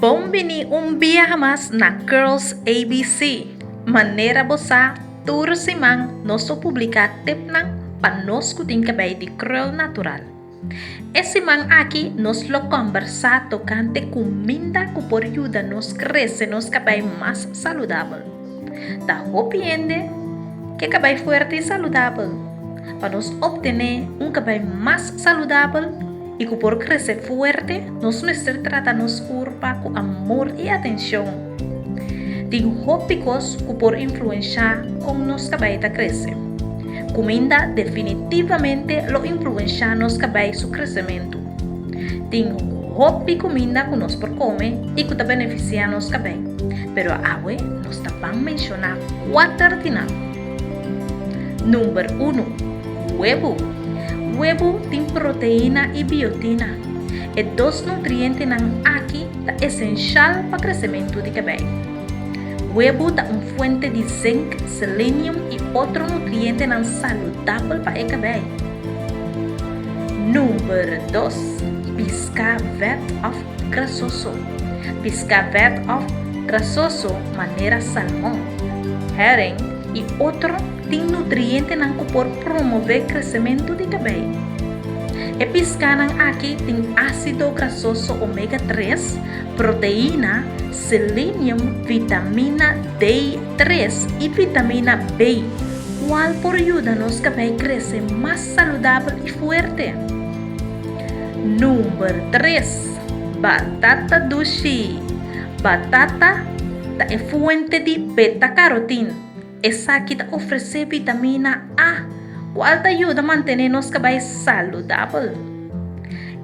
Bombini un día más na Girls ABC. Manera bosa tur simang nosso publicar tepnang panos kuting kabay di Cruel Natural. Esse man aqui nos lo conversa tocante comida que por ayuda nos crece nos cabay más saludable. Da hopiende que cabay fuerte y saludable para nos obtener un cabay más saludable y que por crecer fuerte nos nuestra trata nos urba con amor y atención. Ting hópicos que por influenciar con nos cabay ta crece. Comida definitivamente lo influencia nos cabay su crecimiento. Ting hopi comida que nos por come y que ta beneficia nos cabay. Pero ahora nos tapan mencionar 4 tina. Número 1. Huevo. Huevo tiene proteína y biotina. Es dos nutrientes nan aquí esencial para crecimiento de cabello. Huevo da una fuente de zinc, selenium y otro nutriente nan saludable para el cabello. Número 2. Pisca vet of grasoso. Pisca vet of grasoso manera salmón, herring y otro tiene nutrientes que por promover crecimiento de cabello. El piscanan aquí tiene ácido grasoso omega 3, proteína, selenium, vitamina D3 y vitamina B, cual por ayuda nos cabello crece más saludable y fuerte. Número 3. Batata doce. Batata es fuente de beta-carotene. Esa aquí te ofrece vitamina A, cual te ayuda a mantener los cabellos saludables.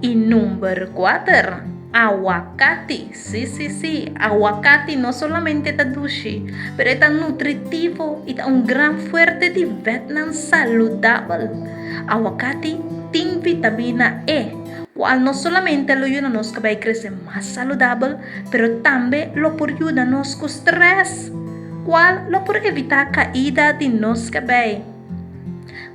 Y número 4, aguacate. Sí, aguacate no solamente está dulce, pero es tan nutritivo y da un gran fuerte de vitamina saludable. Aguacate tiene vitamina E, cual no solamente lo ayuda a nos cabellos crecer más saludable, pero también lo por ayuda a nos con estrés, cual lo por evitar caída de nos cabello.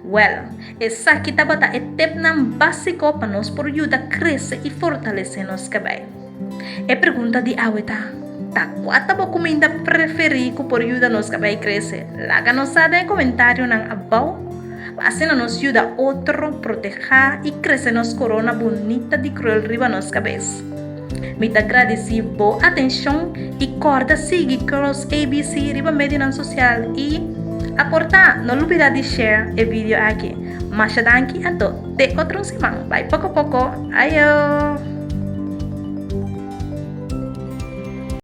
Well, essa aqui tá bota etepnam básico para nos por ayuda a crecer y fortalecer nos cabello. E pergunta de aweta, tá qual a comida preferida por ayuda a nos cabello crecer? Láganos saber en comentario nan abajo. Assim nos ajuda outro proteger e crescer nos corona bonita de Cruel riba nos cabeça. Me agradeci boa atenção e corda seguir Girls ABC riba mídia social e aportar, não olvida de share o vídeo aqui. Mas danke a todos, te outro semana. Bye pouco. Ayo!